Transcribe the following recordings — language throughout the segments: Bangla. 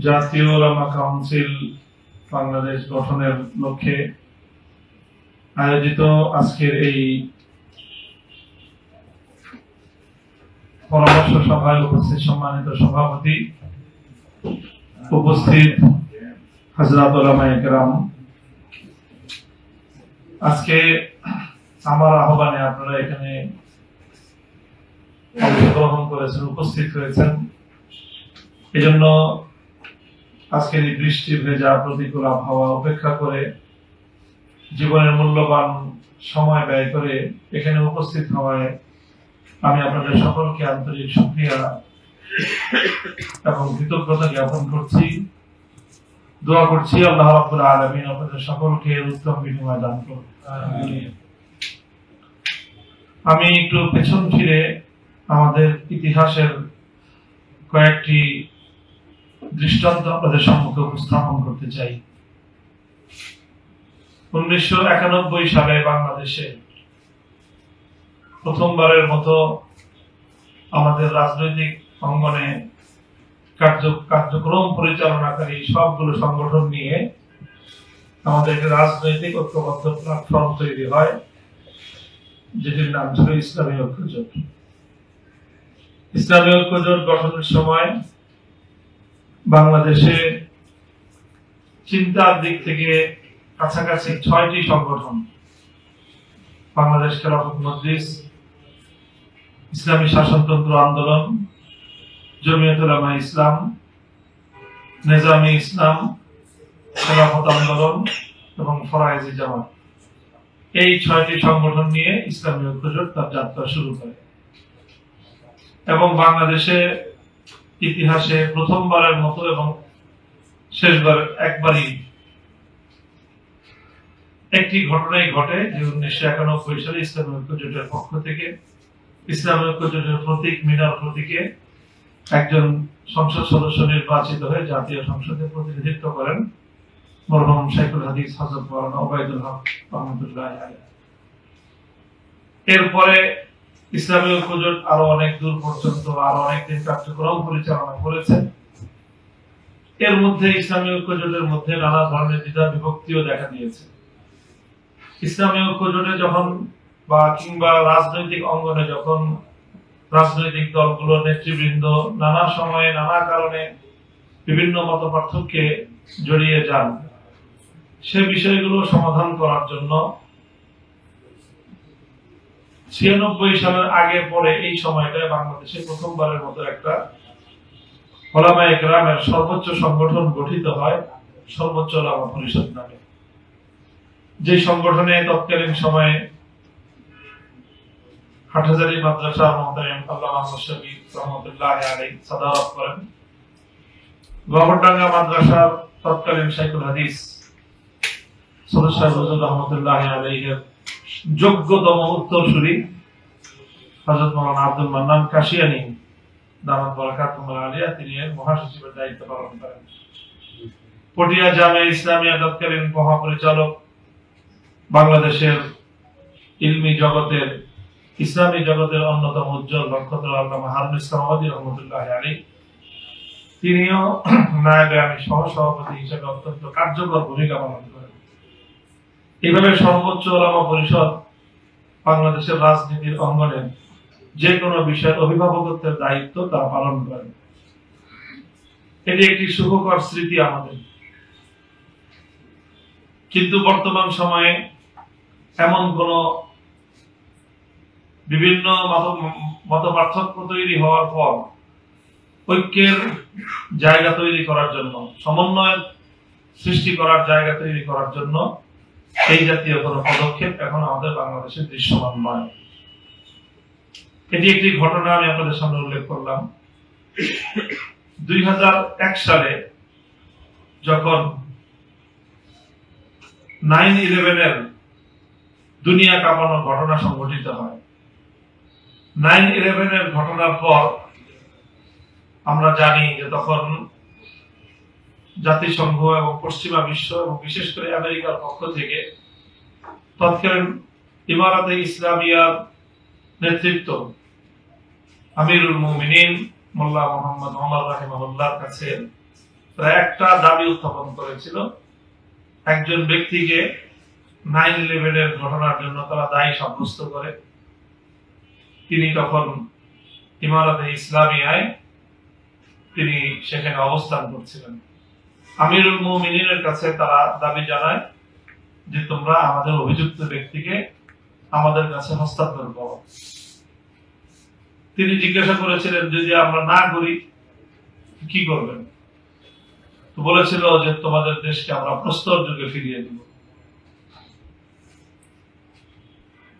জাতীয় উলামা কাউন্সিল বাংলাদেশ গঠনের লক্ষ্যে আয়োজিত আজকের এই পরামর্শ সভায় উপস্থিত সম্মানিত সভাপতি, উপস্থিত হযরত উলামায়ে কেরাম, আজকে আমার আহ্বানে আপনারা এখানে অংশগ্রহণ করেছেন, উপস্থিত হয়েছেন। এজন্য আজকের এই বৃষ্টি ভেজা প্রতিকূল আবহাওয়া উপেক্ষা করে জীবনের মূল্যবান সময় ব্যয় করে এখানে উপস্থিত হওয়ায় আমি আপনাদের সকলকে আন্তরিক শুকরিয়া এবং কৃতজ্ঞতা জ্ঞাপন করছি। দোয়া করছি আল্লাহ রাব্বুল আলামিন আপনাদের সকলকে উত্তম বিনিময় দান করুন। আমি একটু পেছন ফিরে আমাদের ইতিহাসের কয়েকটি দৃষ্টান্ত আপনাদের সম্মুখে উপস্থাপন করতে চাই। 1991 সালে বাংলাদেশে প্রথমবারের মতো আমাদের রাজনৈতিক অঙ্গনে কার্যক্রম পরিচালনাকারী সবগুলো সংগঠন নিয়ে আমাদের রাজনৈতিক ঐক্যবদ্ধ প্ল্যাটফর্ম তৈরি হয়, যেটির নাম ছিল ইসলামী ঐক্যজোট। ইসলামী ঐক্যজোট গঠনের সময় বাংলাদেশে চিন্তার দিক থেকে কাছাকাছি 6টি সংগঠন, বাংলাদেশ খেলাফত মজলিস, ইসলামী শাসনতন্ত্র আন্দোলন, জমিয়ত উলামায়ে ইসলাম, নেজামী ইসলাম, খেলাফত আন্দোলন এবং ফরায়েজি জামাত, এই 6টি সংগঠন নিয়ে ইসলামী ঐক্যজোট তার যাত্রা শুরু করে এবং বাংলাদেশে ইতিহাসে প্রথমবারের মতো এবং শেষবার একবারই একটি ঘটনাই ঘটে যে 1991 সালে ইসলামী ঐক্যজোটের পক্ষ থেকে ইসলামী ঐক্যজোটের প্রতীক মিনার প্রতীকে একজন সংসদ সদস্য নির্বাচিত হয়ে জাতীয় সংসদে প্রতিনিধিত্ব করেন মরহুম শাইখুল হাদিস হযরত মাওলানা ওবায়দুল হক রাহমাতুল্লাহ আলাইহি। এরপরে ইসলামী ঐক্যজোট আরো অনেক দূর পর্যন্ত আরো অনেক দিন কার্যক্রম পরিচালনা করেছে। এর মধ্যে ইসলামী ঐক্যজোটের মধ্যে নানা ধরনের দ্বিধা বিভক্তিও দেখা দিয়েছে। ইসলামী ঐক্যজোটে যখন বা কিংবা রাজনৈতিক অঙ্গনে যখন রাজনৈতিক দলগুলোর নেতৃবৃন্দ নানা সময়ে নানা কারণে বিভিন্ন মত পার্থক্যে জড়িয়ে যান, সে বিষয়গুলো সমাধান করার জন্য 96 সালের আগে পরে এই সময়টায় বাংলাদেশে প্রথমবারের মতো একটা উলামায়ে কেরামের সর্বোচ্চ সংগঠন গঠিত হয়, সর্বোচ্চ উলামা পরিষদ নামে। যে সংগঠনে তৎকালীন সময়ে হাটহাজারী মাদ্রাসার মুহতামিম আল্লামা মুশতাকি রাহমাতুল্লাহ আলাইহি সাদারত করেন। গহরডাঙ্গা মাদ্রাসার তৎকালীন শাইখুল হাদিস সদর সাহেব হুজুর রাহমাতুল্লাহ আলাইহির যোগ্যতম উত্তরসূরি হযরত মাওলানা আব্দুল মান্নান কাশিয়ানী দামাত বারাকাতুহুল আলিয়া, তিনি এর মহাসচিবের দায়িত্ব পালন করেন। পটিয়া জামে ইসলামিয়া তৎকালীন মহাপরিচালক, বাংলাদেশের ইলমি জগতের ইসলামী জগতের অন্যতম উজ্জ্বল নক্ষত্র আল্লামা হারুন ইসলাম আওয়াদি রাহমাতুল্লাহ আলাইহি, তিনিও নায়েবে আমি সহ-সভাপতি হিসেবে অত্যন্ত কার্যকর ভূমিকা পালন করেন। এইভাবে সর্বোচ্চ উলামা পরিষদ বাংলাদেশের রাজনীতির অঙ্গনে যে কোনো বিষয়ের অভিভাবকত্বের দায়িত্ব তা পালন করেন। এটি একটি সুখকর স্মৃতি আমাদের। কিন্তু বর্তমান সময়ে এমন কোন বিভিন্ন মত পার্থক্য তৈরি হওয়ার পর ঐক্যের জায়গা তৈরি করার জন্য, সমন্বয় সৃষ্টি করার জায়গা তৈরি করার জন্য এই জাতীয় কোন পদক্ষেপ এখন আমাদের বাংলাদেশে দৃশ্যমান নয়। এটি একটি ঘটনা আমি আপনাদের সামনে উল্লেখ করলাম। 2001 সালে যখন 9/11 এর দুনিয়া কাঁপানো ঘটনা সংঘটিত হয়, 9/11 এর ঘটনার পর আমরা জানি যে তখন জাতিসংঘ এবং পশ্চিমা বিশ্ব এবং বিশেষ করে আমেরিকার পক্ষ থেকে তৎকালীন ইমারাতে ইসলামিয়ার নেতৃত্ব আমিরুল মুমিনিন মোল্লা মোহাম্মদ ওমর রাহিমাহুল্লাহর কাছে তারা একটা দাবি উত্থাপন করেছিল, একজন ব্যক্তিকে 9/11 এর ঘটনার জন্য তারা দায়ী সাব্যস্ত করে। তিনি তখন ইমারতে ইসলামিয়ায় তিনি সেখানে অবস্থান করছিলেন। আমিরুল মুমিনিনের কাছে তারা দাবি জানায় যে তোমরা আমাদের অভিযুক্ত ব্যক্তিকে আমাদের কাছে হস্তান্তর করো। তিনি জিজ্ঞাসা করেছিলেন যদি আমরা না করি কি করবেন? তো বলেছিল যে তোমাদের দেশকে আমরা প্রস্তর যুগে ফিরিয়ে দিব।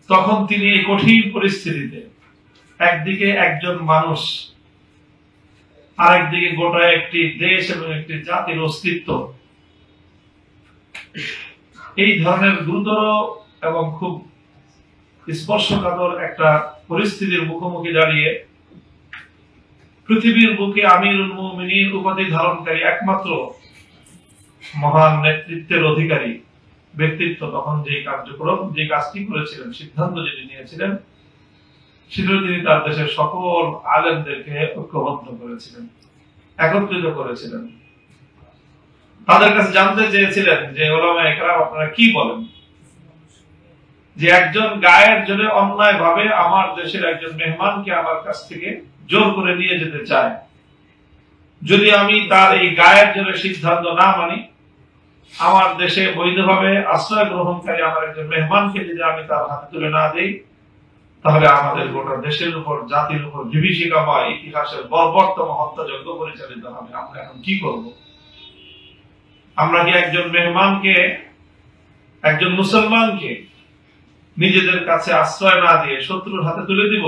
তখন তিনি এই কঠিন পরিস্থিতিতে একদিকে একজন মানুষ, আরেকদিকে গোটা একটি দেশ এবং একটি জাতির অস্তিত্ব, এই ধরনের গুরুতর এবং খুব স্পর্শকাতর একটা পরিস্থিতির মুখোমুখি দাঁড়িয়ে পৃথিবীর বুকে আমিরুল মুমিনিন উপাধি ধারণকারী একমাত্র মহান নেতৃত্বের অধিকারী ব্যক্তিত্ব তখন যে কার্যক্রম, যে কাজটি করেছিলেন, সিদ্ধান্ত যেটি নিয়েছিলেন, সেটা তিনি তার দেশের সকল আলেমদেরকে ঐক্যবদ্ধ করেছিলেন, একত্রিত করেছিলেন। তাদের কাছে জানতে চেয়েছিলেন যে উলামায়ে কেরাম আপনারা কি বলেন, যে একজন গায়ের জোরে অন্যায় ভাবে আমার দেশের একজন মেহমানকে আমার কাছ থেকে জোর করে নিয়ে যেতে চায়, যদি আমি তার এই গায়ের জোরে সিদ্ধান্ত না মানি, আমার দেশে বৈধভাবে আশ্রয় গ্রহণকারী আমার একজন মেহমানকে যদি আমি তার হাতে তুলে না দিই, তাহলে আমাদের গোটা দেশের উপর, জাতির উপর বিভীষিকাময় ইতিহাসের বর্বরতম হত্যাযজ্ঞ পরিচালিত হবে। আমরা এখন কি করব? আমরা কি একজন মেহমানকে, একজন মুসলমানকে নিজেদের কাছে আশ্রয় না দিয়ে শত্রুর হাতে তুলে দিব,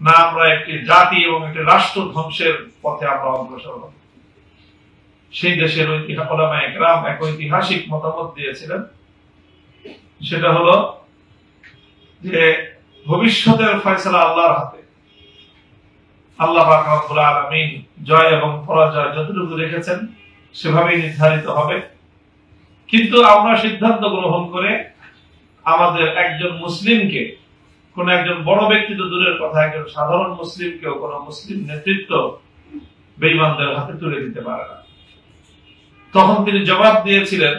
না আমরা একটি জাতি এবং একটি রাষ্ট্র ধ্বংসের পথে আমরা অগ্রসর হব? সেই দেশের উলামায়ে কেরাম এক ঐতিহাসিক মতামত দিয়েছিলেন, সেটা হলো যে ভবিষ্যতের ফয়সালা আল্লাহর হাতে। আল্লাহ পাক রব্বুল আলামিন জয় এবং পরাজয় যতটুকু রেখেছেন সেভাবেই নির্ধারিত হবে। কিন্তু আমরা সিদ্ধান্ত গ্রহণ করে আমাদের একজন মুসলিমকে, কোন একজন বড় ব্যক্তি তো দূরের কথা, একজন সাধারণ মুসলিমকেও কোন মুসলিম নেতৃত্ব বেঈমানদের হাতে তুলে দিতে পারে না। তখন তিনি জবাব দিয়েছিলেন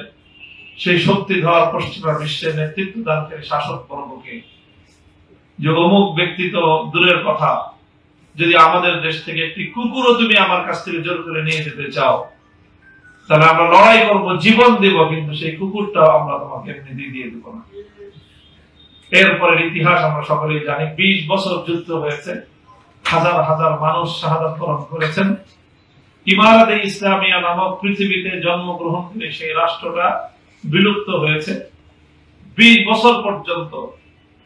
সেই শক্তিধর পশ্চিমা বিশ্বের নেতৃত্ব দানকারী শাসক বর্গকে, যে অমুক ব্যক্তি তো দূরের কথা, যদি আমাদের দেশ থেকে একটি কুকুরও তুমি আমার কাছ থেকে জোর করে নিয়ে যেতে চাও, তাহলে আমরা লড়াই করব, জীবন দেব, কিন্তু সেই কুকুরটাও আমরা তোমাকে এমনি দিয়ে দেব না। এরপরের ইতিহাস আমরা সকলেই জানি। 20 বছর যুদ্ধ হয়েছে, হাজার হাজার মানুষ শাহাদাত বরণ করেছেন। ইমারতে ইসলামিয়া নামক পৃথিবীতে জন্মগ্রহণ করে সেই রাষ্ট্রটা বিলুপ্ত হয়েছে। 20 বছর পর্যন্ত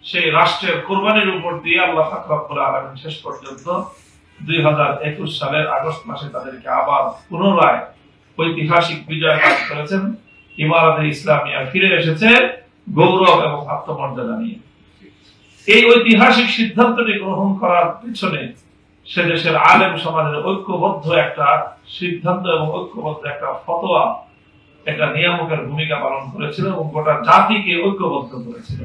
সেই রাষ্ট্রের কোরবানির উপর দিয়ে আল্লাহ পাক রব্বুল আলামিন শেষ পর্যন্ত 2021 সালের আগস্ট মাসে তাদেরকে আবার পুনরায় ঐতিহাসিক বিজয় লাভ করেছেন। ইমারতে ইসলামিয়া ফিরে এসেছে গৌরব এবং আত্মমর্যাদা নিয়ে। এই ঐতিহাসিক সিদ্ধান্তটি গ্রহণ করার পিছনে সে দেশের আলেম সমাজের ঐক্যবদ্ধ একটা সিদ্ধান্ত এবং ঐক্যবদ্ধ একটা ফতোয়া, একটা নিয়ামকের ভূমিকা পালন করেছিল এবং গোটা জাতিকে ঐক্যবদ্ধ করেছিল।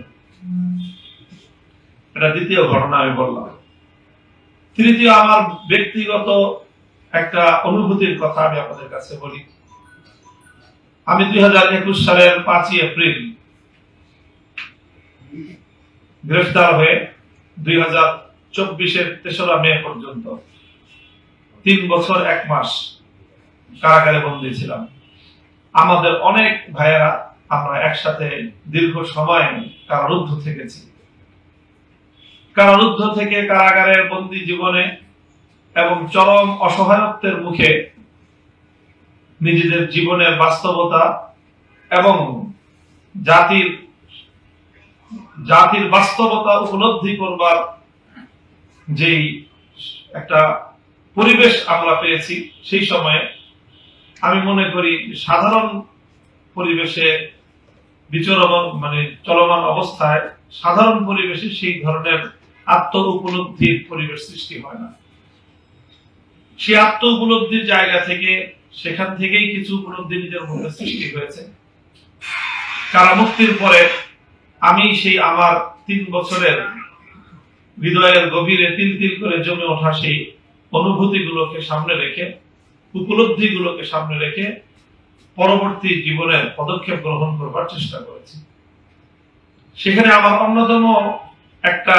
এটা দ্বিতীয় ঘটনা আমি বললাম। তৃতীয়, আমার ব্যক্তিগত একটা অনুভূতির কথা আমি আপনাদের কাছে বলি। আমি 2021 সালের 5ই এপ্রিল গ্রেফতার হয়ে 2024 3রা মে পর্যন্ত 3 বছর 1 মাস কারাগারে বন্দী ছিলাম। আমাদের অনেক ভাইয়েরা আমরা একসাথে দীর্ঘ সময় কারারুদ্ধ থেকেছি। কারারুদ্ধ থেকে কারাগারের বন্দী জীবনে এবং চরম অসহায়ত্বের মুখে নিজেদের জীবনের বাস্তবতা এবং জাতির বাস্তবতা উপলব্ধি করবার যেই একটা পরিবেশ আমরা পেয়েছি, সেই সময়ে আমি মনে করি সাধারণ পরিবেশে চলমান অবস্থায় সাধারণ পরিবেশে সেই ধরনের আত্ম উপলব্ধির পরিবেশ সৃষ্টি হয় না। সেই আত্ম উপলব্ধির জায়গা থেকে, সেখান থেকেই কিছু উপলব্ধি নিজের মধ্যে সৃষ্টি হয়েছে। কারামুক্তির পরে আমি সেই আমার 3 বছরের হৃদয়ের গভীরে তিল তিল করে জমে ওঠা সেই অনুভূতিগুলোকে সামনে রেখে উপলব্ধিগুলোকে সামনে রেখে পরবর্তী জীবনের পদক্ষেপ গ্রহণ করবার চেষ্টা করেছি। সেখানে আমার অন্যতম একটা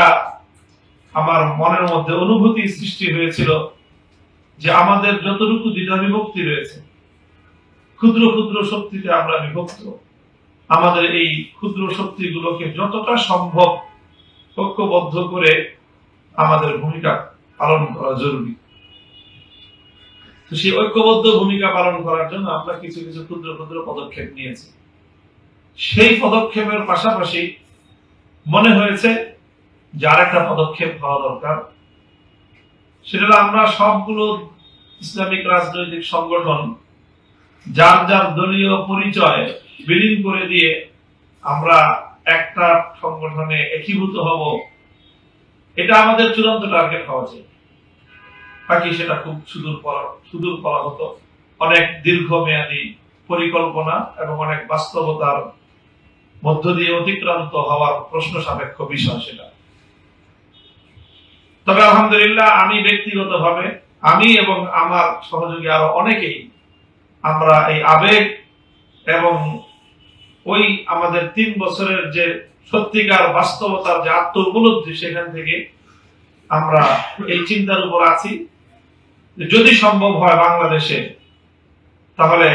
আমার মনের মধ্যে অনুভূতি সৃষ্টি হয়েছিল যে আমাদের যতটুকু দ্বিধা বিভক্তি রয়েছে, ক্ষুদ্র ক্ষুদ্র শক্তিতে আমরা বিভক্ত, আমাদের এই ক্ষুদ্র শক্তিগুলোকে যতটা সম্ভব ঐক্যবদ্ধ করে আমাদের ভূমিকা পালন করা জরুরি। তো সেই ঐক্যবদ্ধ ভূমিকা পালন করার জন্য আমরা কিছু কিছু ক্ষুদ্র ক্ষুদ্র পদক্ষেপ নিয়েছি। সেই পদক্ষেপের পাশাপাশি মনে হয়েছে যে আরেকটা পদক্ষেপ হওয়া দরকার। সেটা আমরা সবগুলো ইসলামিক রাজনৈতিক সংগঠন যার যার দলীয় পরিচয় বিলীন করে দিয়ে আমরা একটা সংগঠনে একীভূত হব, এটা আমাদের চূড়ান্ত টার্গেট হওয়া চাই। বাকি সেটা খুব সুদূর পরাহত, অনেক দীর্ঘমেয়াদী পরিকল্পনা এবং অনেক বাস্তবতার মধ্য দিয়ে অতিক্রান্ত হওয়ার প্রশ্ন সাপেক্ষ বিষয় সেটা। তবে আলহামদুলিল্লাহ আমি ব্যক্তিগতভাবে, আমি এবং আমার সহযোগী আরো অনেকেই, আমরা এই আবেগ এবং ওই আমাদের 3 বছরের যে সত্যিকার বাস্তবতার যে আত্ম উপলব্ধি, সেখান থেকে আমরা এই চিন্তার উপর আছি যদি সম্ভব হয় বাংলাদেশে, তাহলে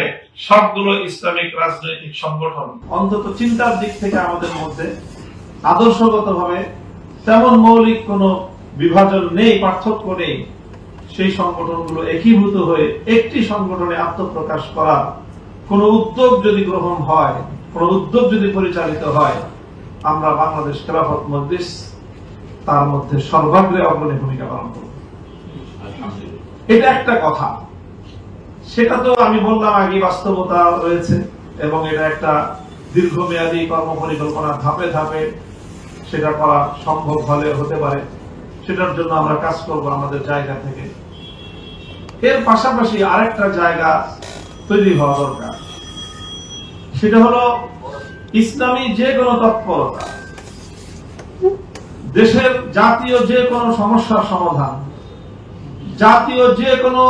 সবগুলো ইসলামিক রাজনৈতিক সংগঠন অন্তত চিন্তার দিক থেকে আমাদের মধ্যে আদর্শগতভাবে তেমন মৌলিক কোনো বিভাজন নেই, পার্থক্য নেই, সেই সংগঠনগুলো একীভূত হয়ে একটি সংগঠনে আত্মপ্রকাশ করার কোন উদ্যোগ যদি গ্রহণ হয়, কোন উদ্যোগ যদি পরিচালিত হয়, আমরা বাংলাদেশ খেলাফত মজলিস তার মধ্যে সর্বাগ্রে অগ্রণী ভূমিকা পালন করব। এটা একটা কথা। সেটা তো আমি বললাম আগে বাস্তবতা রয়েছে এবং এটা একটা দীর্ঘমেয়াদী কর্মপরিকল্পনা, ধাপে ধাপে সেটা করা সম্ভব হলে হতে পারে। সেটার জন্য আমরা কাজ করব আমাদের জায়গা থেকে। এর পাশাপাশি আরেকটা জায়গা তৈরি হওয়া দরকার, সেটা হলো ইসলামী যে কোনো তৎপরতা, দেশের জাতীয় যে কোনো সমস্যার সমাধান, জাতীয় যে কোনো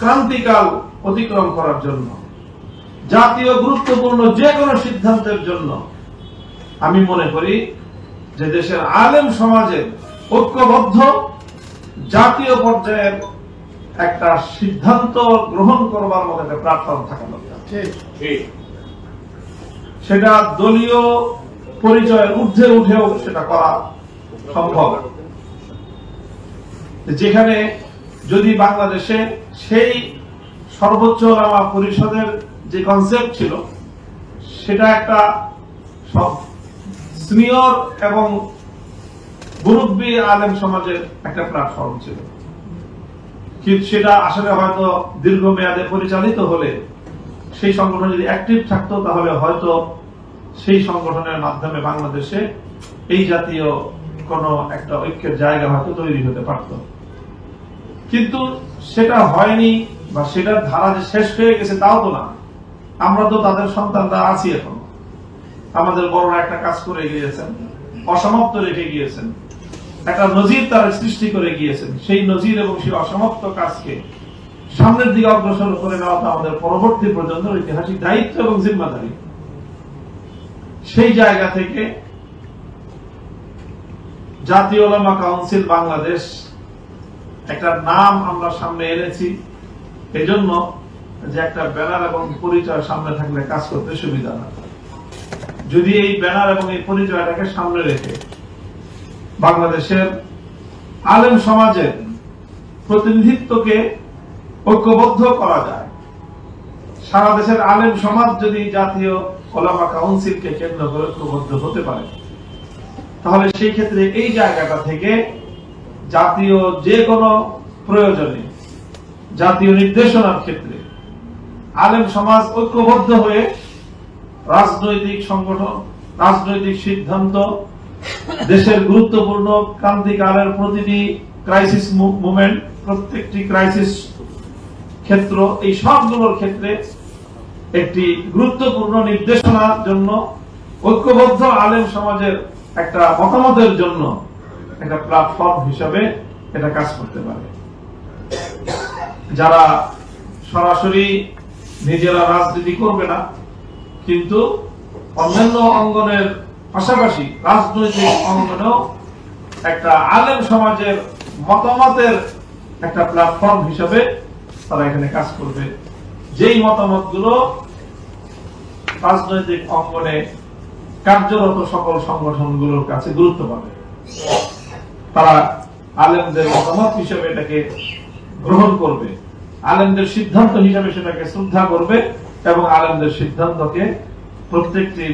ক্রান্তিকাল অতিক্রম করার জন্য, জাতীয় গুরুত্বপূর্ণ যে কোনো সিদ্ধান্তের জন্য আমি মনে করি যে দেশের আলেম সমাজের ঐক্যবদ্ধ জাতীয় পর্যায়ের একটা সিদ্ধান্ত গ্রহণ করবার মতো একটা প্ল্যাটফর্ম থাকা দরকার। সেটা দলীয় পরিচয়ের ঊর্ধ্বে উঠেও সেটা করা সম্ভব, যেখানে যদি বাংলাদেশে সেই সর্বোচ্চ ওলামা পরিষদের যে কনসেপ্ট ছিল, সেটা একটা সব সিনিয়র এবং মুরব্বী আলেম সমাজের একটা প্ল্যাটফর্ম ছিল, কিন্তু সেটা আসলে হয়তো দীর্ঘমেয়াদে পরিচালিত হলে, সেই সংগঠন যদি অ্যাক্টিভ থাকতো, তাহলে হয়তো সেই সংগঠনের মাধ্যমে বাংলাদেশে এই জাতীয় কোন একটা ঐক্যের জায়গা হয়তো তৈরি হতে পারত। কিন্তু সেটা হয়নি, বা সেটার ধারা যে শেষ হয়ে গেছে তাও তো না। আমরা তো তাদের সন্তানরা আছি এখন। আমাদের বড়রা একটা কাজ করে গিয়েছেন, অসমাপ্ত রেখে গিয়েছেন, একটা নজির তারা সৃষ্টি করে গিয়েছেন। সেই নজির এবং সেই অসমাপ্ত কাজকে সামনের দিকে অগ্রসর করে নেওয়া তো আমাদের পরবর্তী প্রজন্মের ঐতিহাসিক দায়িত্ব এবং জিম্মাদারি। সেই জায়গা থেকে জাতীয় উলামা কাউন্সিল বাংলাদেশ একটা নাম আমরা সামনে এনেছি, এজন্য যে একটা ব্যানার এবং পরিচয় সামনে থাকলে কাজ করতে সুবিধা না। যদি এই ব্যানার এবং এই পরিচয়টাকে সামনে রেখে বাংলাদেশের আলেম সমাজের প্রতিনিধিত্বকে ঐক্যবদ্ধ করা যায়, সারা দেশের আলেম সমাজ যদি জাতীয় উলামা কাউন্সিলকে কেন্দ্র করে ঐক্যবদ্ধ হতে পারে, তাহলে সেই ক্ষেত্রে এই জায়গাটা থেকে জাতীয় যে কোনো প্রয়োজনে, জাতীয় নির্দেশনার ক্ষেত্রে আলেম সমাজ ঐক্যবদ্ধ হয়ে রাজনৈতিক সংগঠন, রাজনৈতিক সিদ্ধান্ত, দেশের গুরুত্বপূর্ণ ক্রান্তিকালের প্রতিটি ক্রাইসিস মুভমেন্ট, প্রত্যেকটি ক্রাইসিস ক্ষেত্র, এই সবগুলোর ক্ষেত্রে একটি গুরুত্বপূর্ণ নির্দেশনার জন্য ঐক্যবদ্ধ আলেম সমাজের একটা মতামতের জন্য একটা প্ল্যাটফর্ম হিসাবে এটা কাজ করতে পারে। যারা সরাসরি নিজেরা রাজনীতি করবে না, কিন্তু অন্যান্য অঙ্গনের পাশাপাশি রাজনৈতিক অঙ্গনেও একটা আলেম সমাজের মতামতের একটা প্ল্যাটফর্ম হিসেবে তারা এখানে কাজ করবে, যেই মতামতগুলো রাজনৈতিক অঙ্গনে কার্যরত সকল সংগঠনগুলোর কাছে গুরুত্ব পাবে। তারা আলেমদের মতামত হিসেবে এটাকে গ্রহণ করবে, আলেমদের সিদ্ধান্ত হিসেবে সেটাকে শ্রদ্ধা করবে এবং আলেমদের সিদ্ধান্তকে প্রত্যেকটি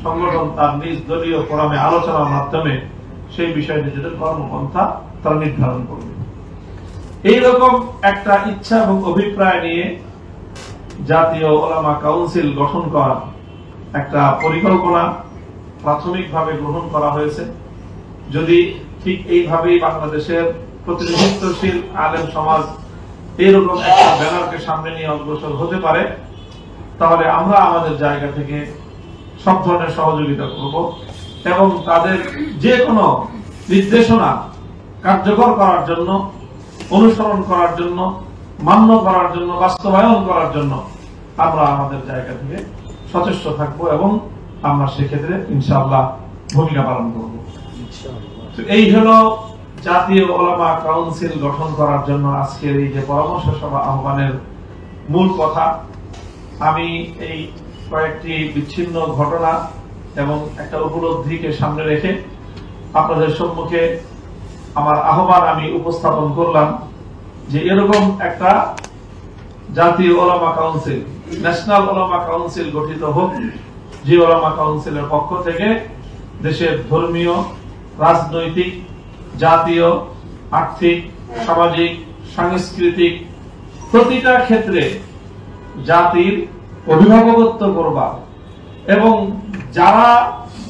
সংগঠন তার নিজ দলীয় ফোরামে আলোচনার মাধ্যমে সেই বিষয়ে নিজেদের কর্মপন্থা তারা নির্ধারণ করবে। এইরকম একটা ইচ্ছা এবং অভিপ্রায় নিয়ে জাতীয় ওলামা কাউন্সিল গঠন করা একটা পরিকল্পনা প্রাথমিকভাবে গ্রহণ করা হয়েছে। যদি ঠিক এইভাবেই বাংলাদেশের প্রতিনিধিত্বশীল আলেম সমাজ এইরকম একটা ব্যানারকে সামনে নিয়ে অগ্রসর হতে পারে, তাহলে আমরা আমাদের জায়গা থেকে সব ধরনের সহযোগিতা করব এবং তাদের যে কোনো নির্দেশনা কার্যকর করার জন্য, অনুসরণ করার জন্য, মান্য করার জন্য, বাস্তবায়ন করার জন্য আমরা আমাদের জায়গা থেকে সচেষ্ট থাকবো এবং আমরা সেক্ষেত্রে ইনশাআল্লাহ ভূমিকা পালন করব। এই হলো জাতীয় ওলামা কাউন্সিল গঠন করার জন্য আজকের এই যে পরামর্শ সভা আহ্বানের মূল কথা। আমি এই কয়েকটি বিচ্ছিন্ন ঘটনা এবং একটা উপলব্ধিকে সামনে রেখে আপনাদের সম্মুখে আমার আহ্বান আমি উপস্থাপন করলাম যে এরকম একটা জাতীয় ওলামা কাউন্সিল, ন্যাশনাল ওলামা কাউন্সিল গঠিত হোক, যে ওলামা কাউন্সিলের পক্ষ থেকে দেশের ধর্মীয়, রাজনৈতিক, জাতীয়, আর্থিক, সামাজিক, সাংস্কৃতিক প্রতিটা ক্ষেত্রে জাতির অভিভাবকত্ব করবার এবং যারা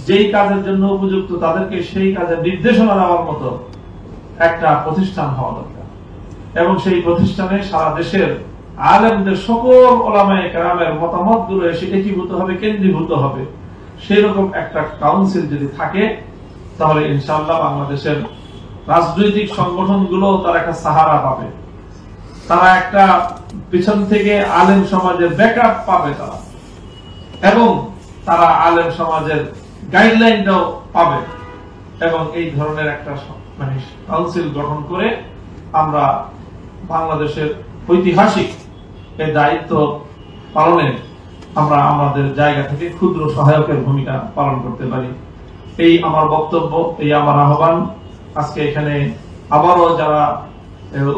যেই কাজের জন্য উপযুক্ত তাদেরকে সেই কাজের নির্দেশনা দেওয়ার মতো একটা প্রতিষ্ঠান হওয়া দরকার এবং সেই প্রতিষ্ঠানে সারা দেশের আলেমদের সকল ওলামায়ে কেরামের মতামত গুলো এসে একীভূত হবে, কেন্দ্রীভূত হবে। সেই রকম একটা কাউন্সিল যদি থাকে তাহলে ইনশাআল্লাহ বাংলাদেশের রাজনৈতিক সংগঠনগুলো তারা একটা সাহারা পাবে, তারা একটা পিছন থেকে আলেম সমাজের ব্যাকআপ পাবে তারা, এবং তারা আলেম সমাজের গাইডলাইনটাও পাবে। এবং এই ধরনের একটা মানে কাউন্সিল গঠন করে আমরা বাংলাদেশের ঐতিহাসিক এই দায়িত্ব পালনে আমরা আমাদের জায়গা থেকে ক্ষুদ্র সহায়কের ভূমিকা পালন করতে পারি। এই আমার বক্তব্য, এই আমার আহ্বান। আজকে এখানে আবারও যারা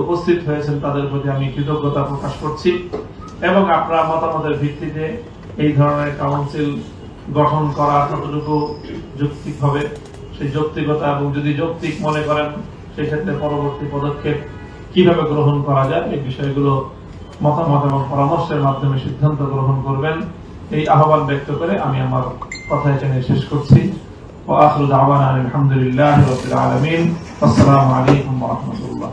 উপস্থিত হয়েছেন তাদের প্রতি আমি কৃতজ্ঞতা প্রকাশ করছি এবং আপনার মতামতের ভিত্তিতে এই ধরনের কাউন্সিল গঠন করা কতটুকু যৌক্তিক হবে সেই যৌক্তিকতা এবং যদি যৌক্তিক মনে করেন সেই ক্ষেত্রে পরবর্তী পদক্ষেপ কিভাবে গ্রহণ করা যায় এই বিষয়গুলো মতামত এবং পরামর্শের মাধ্যমে সিদ্ধান্ত গ্রহণ করবেন। এই আহ্বান ব্যক্ত করে আমি আমার কথা এখানে শেষ করছি। ওয়া আখিরু দাওয়ানা আলহামদুলিল্লাহি রাব্বিল আলামিন। আসসালামু আলাইকুম ওয়া রাহমাতুল্লাহ।